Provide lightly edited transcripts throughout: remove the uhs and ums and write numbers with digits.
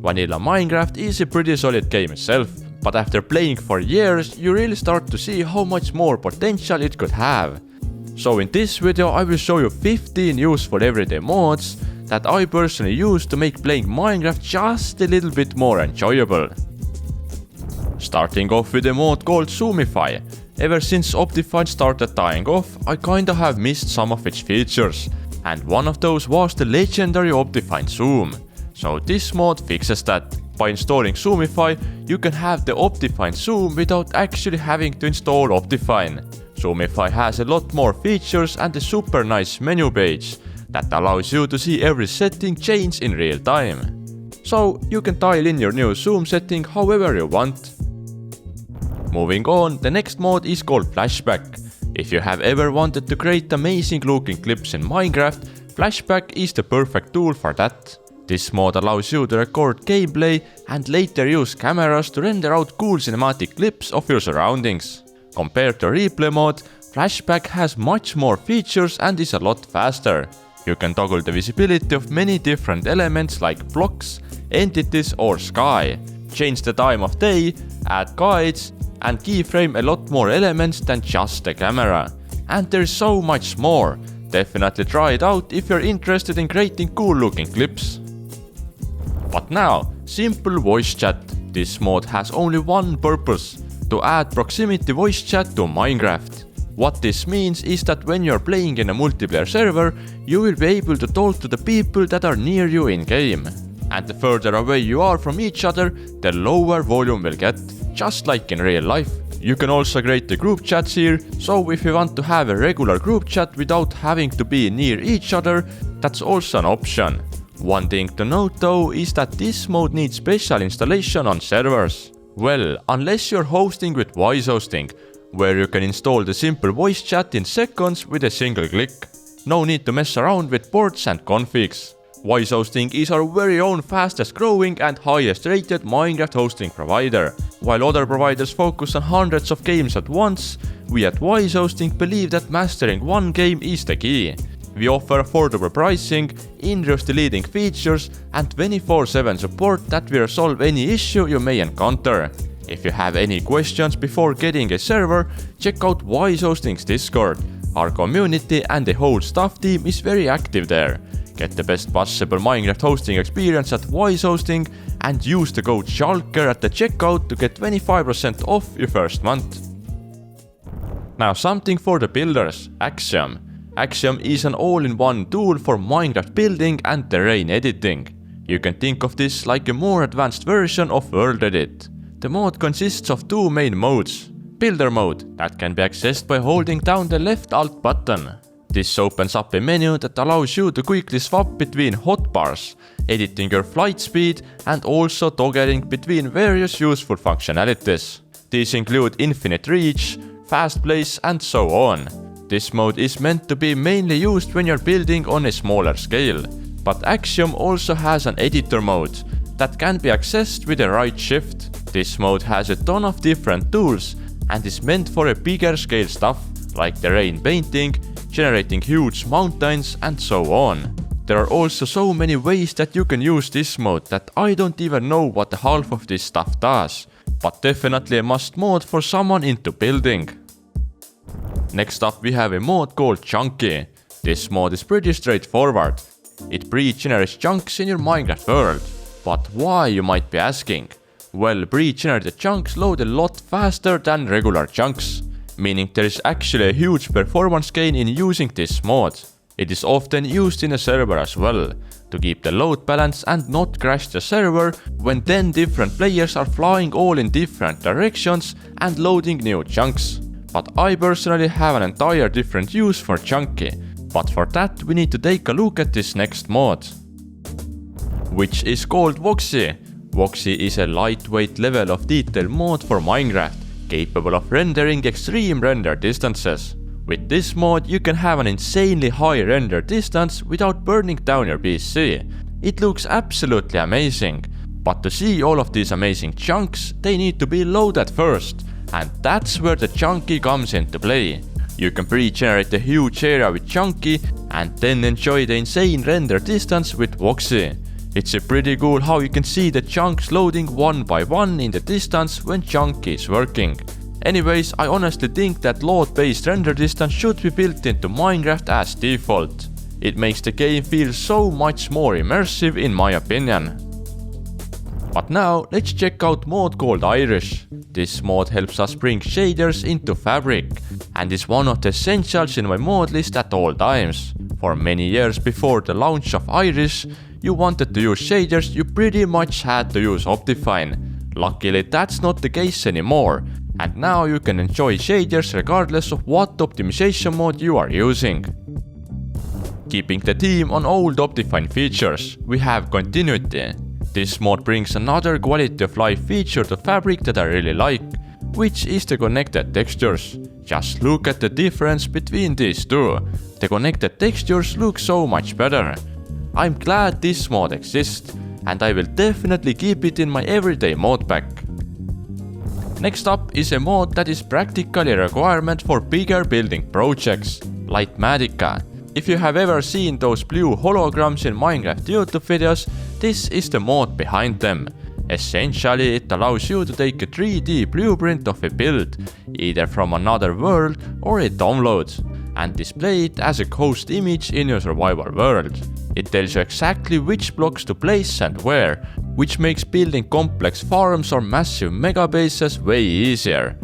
Vanilla Minecraft is a pretty solid game itself, but after playing for years, you really start to see how much more potential it could have. So in this video I will show you 15 useful everyday mods that I personally use to make playing Minecraft just a little bit more enjoyable. Starting off with a mod called Zoomify. Ever since Optifine started dying off, I kinda have missed some of its features, and one of those was the legendary Optifine Zoom. So this mod fixes that. By installing Zoomify, you can have the Optifine Zoom without actually having to install Optifine. Zoomify has a lot more features and a super nice menu page that allows you to see every setting change in real time. So you can dial in your new zoom setting however you want. Moving on, the next mod is called Flashback. If you have ever wanted to create amazing looking clips in Minecraft, Flashback is the perfect tool for that. This mod allows you to record gameplay and later use cameras to render out cool cinematic clips of your surroundings. Compared to replay mode, Flashback has much more features and is a lot faster. You can toggle the visibility of many different elements like blocks, entities or sky, change the time of day, add guides, and keyframe a lot more elements than just the camera. And there's so much more. Definitely try it out if you're interested in creating cool looking clips. But now, simple voice chat. This mod has only one purpose: to add proximity voice chat to Minecraft. What this means is that when you're playing in a multiplayer server, you will be able to talk to the people that are near you in game. And the further away you are from each other, the lower volume will get, just like in real life. You can also create the group chats here, so if you want to have a regular group chat without having to be near each other, that's also an option. One thing to note though is that this mode needs special installation on servers. Well, unless you're hosting with Wise Hosting, where you can install the simple voice chat in seconds with a single click. No need to mess around with ports and configs. Wise Hosting is our very own fastest growing and highest rated Minecraft hosting provider. While other providers focus on hundreds of games at once, we at Wise Hosting believe that mastering one game is the key. We offer affordable pricing, industry-leading features, and 24/7 support that will resolve any issue you may encounter. If you have any questions before getting a server, check out Wise Hosting's Discord. Our community and the whole staff team is very active there. Get the best possible Minecraft hosting experience at Wise Hosting and use the code Shulker at the checkout to get 25% off your first month. Now something for the builders, Axiom. Axiom is an all-in-one tool for Minecraft building and terrain editing. You can think of this like a more advanced version of World Edit. The mod consists of two main modes. Builder mode, that can be accessed by holding down the left alt button. This opens up a menu that allows you to quickly swap between hotbars, editing your flight speed and also toggling between various useful functionalities. These include infinite reach, fast place and so on. This mode is meant to be mainly used when you're building on a smaller scale, but Axiom also has an editor mode that can be accessed with a right shift. This mode has a ton of different tools and is meant for a bigger scale stuff like terrain painting, generating huge mountains and so on. There are also so many ways that you can use this mode that I don't even know what half of this stuff does, but definitely a must mod for someone into building. Next up we have a mod called Chunky. This mod is pretty straightforward. It pre-generates chunks in your Minecraft world. But why, you might be asking? Well, pre-generated chunks load a lot faster than regular chunks, meaning there is actually a huge performance gain in using this mod. It is often used in a server as well, to keep the load balance and not crash the server when 10 different players are flying all in different directions and loading new chunks. But I personally have an entire different use for Chunky, but for that we need to take a look at this next mod, which is called Voxy. Voxy is a lightweight level of detail mod for Minecraft, capable of rendering extreme render distances. With this mod you can have an insanely high render distance without burning down your PC. It looks absolutely amazing, but to see all of these amazing chunks, they need to be loaded first. And that's where the Chunky comes into play. You can pre-generate a huge area with Chunky and then enjoy the insane render distance with Voxy. It's pretty cool how you can see the chunks loading one by one in the distance when chunk is working. Anyways, I honestly think that load-based render distance should be built into Minecraft as default. It makes the game feel so much more immersive in my opinion. But now let's check out mod called Irish. This mod helps us bring shaders into Fabric and is one of the essentials in my mod list at all times. For many years before the launch of Irish, you wanted to use shaders, you pretty much had to use Optifine. Luckily that's not the case anymore, and now you can enjoy shaders regardless of what optimization mode you are using. Keeping the theme on old Optifine features, we have continuity. This mod brings another quality of life feature to Fabric that I really like, which is the connected textures. Just look at the difference between these two. The connected textures look so much better. I'm glad this mod exists, and I will definitely keep it in my everyday mod pack. Next up is a mod that is practically a requirement for bigger building projects, Lightmatica. If you have ever seen those blue holograms in Minecraft YouTube videos, this is the mod behind them. Essentially, it allows you to take a 3D blueprint of a build, either from another world or a download, and display it as a ghost image in your survival world. It tells you exactly which blocks to place and where, which makes building complex farms or massive mega bases way easier.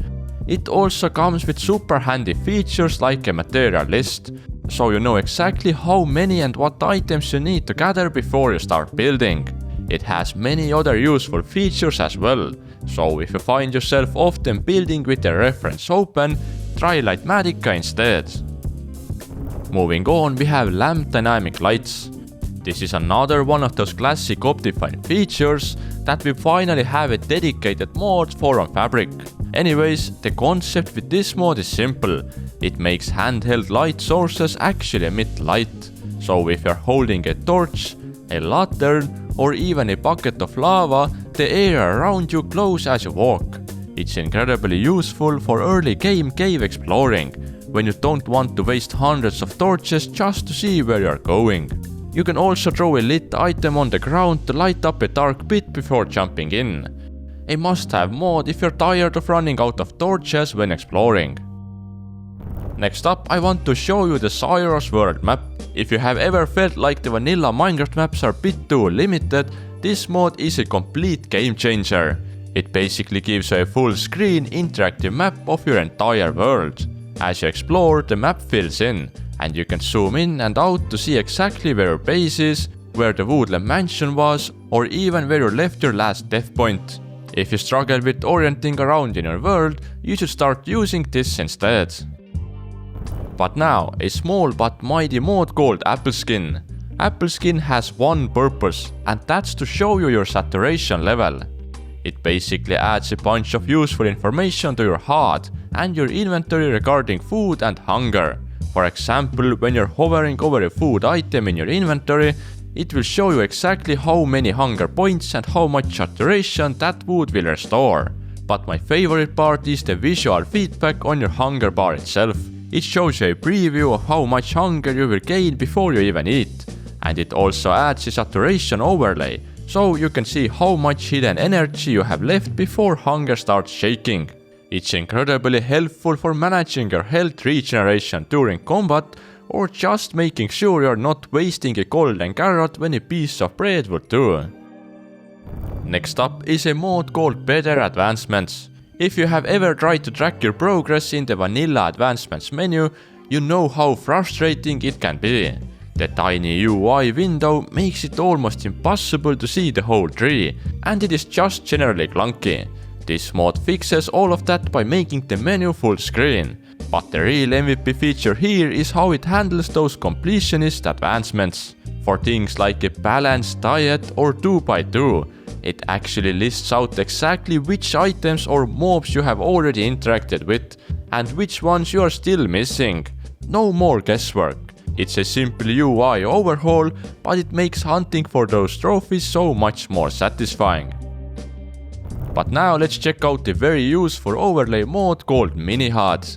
It also comes with super handy features like a material list, so you know exactly how many and what items you need to gather before you start building. It has many other useful features as well, so if you find yourself often building with the reference open, try Lightmatica instead. Moving on, we have lamp dynamic lights. This is another one of those classic Optifine features that we finally have a dedicated mod for on Fabric. Anyways, the concept with this mod is simple. It makes handheld light sources actually emit light. So if you're holding a torch, a lantern, or even a bucket of lava, the air around you glows as you walk. It's incredibly useful for early game cave exploring, when you don't want to waste hundreds of torches just to see where you're going. You can also throw a lit item on the ground to light up a dark pit before jumping in. A must-have mod if you're tired of running out of torches when exploring. Next up, I want to show you the Cyrus world map. If you have ever felt like the vanilla Minecraft maps are a bit too limited, this mod is a complete game changer. It basically gives you a full screen interactive map of your entire world. As you explore, the map fills in, and you can zoom in and out to see exactly where your base is, where the woodland mansion was, or even where you left your last death point. If you struggle with orienting around in your world, you should start using this instead. But now, a small but mighty mod called Appleskin. Appleskin has one purpose, and that's to show you your saturation level. It basically adds a bunch of useful information to your HUD and your inventory regarding food and hunger. For example, when you're hovering over a food item in your inventory, it will show you exactly how many hunger points and how much saturation that food will restore. But my favorite part is the visual feedback on your hunger bar itself. It shows you a preview of how much hunger you will gain before you even eat. And it also adds a saturation overlay, so you can see how much hidden energy you have left before hunger starts shaking. It's incredibly helpful for managing your health regeneration during combat, or just making sure you're not wasting a golden carrot when a piece of bread would do. Next up is a mod called Better Advancements. If you have ever tried to track your progress in the vanilla advancements menu, you know how frustrating it can be. The tiny UI window makes it almost impossible to see the whole tree, and it is just generally clunky. This mod fixes all of that by making the menu full screen. But the real MVP feature here is how it handles those completionist advancements. For things like a balanced diet or 2x2, it actually lists out exactly which items or mobs you have already interacted with, and which ones you are still missing. No more guesswork. It's a simple UI overhaul, but it makes hunting for those trophies so much more satisfying. But now let's check out the very useful overlay mod called Mini HUD.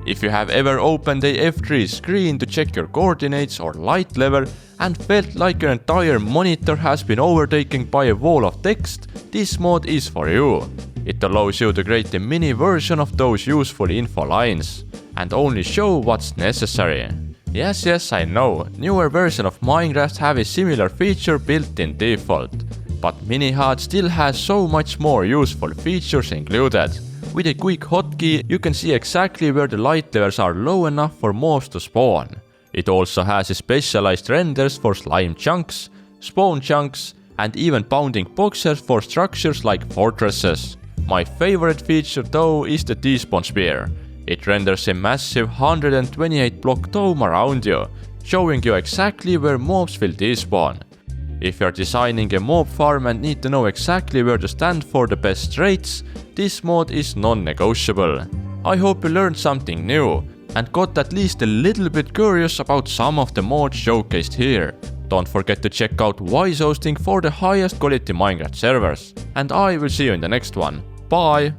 If you have ever opened a F3 screen to check your coordinates or light level and felt like your entire monitor has been overtaken by a wall of text, this mod is for you. It allows you to create a mini version of those useful info lines and only show what's necessary. Yes, I know, newer version of Minecraft have a similar feature built in default, but MiniHUD still has so much more useful features included. With a quick hotkey, you can see exactly where the light levels are low enough for mobs to spawn. It also has specialized renders for slime chunks, spawn chunks, and even bounding boxes for structures like fortresses. My favorite feature though is the despawn sphere. It renders a massive 128 block dome around you, showing you exactly where mobs will despawn. If you're designing a mob farm and need to know exactly where to stand for the best rates, this mod is non-negotiable. I hope you learned something new and got at least a little bit curious about some of the mods showcased here. Don't forget to check out Wise hosting for the highest quality Minecraft servers. And I will see you in the next one. Bye!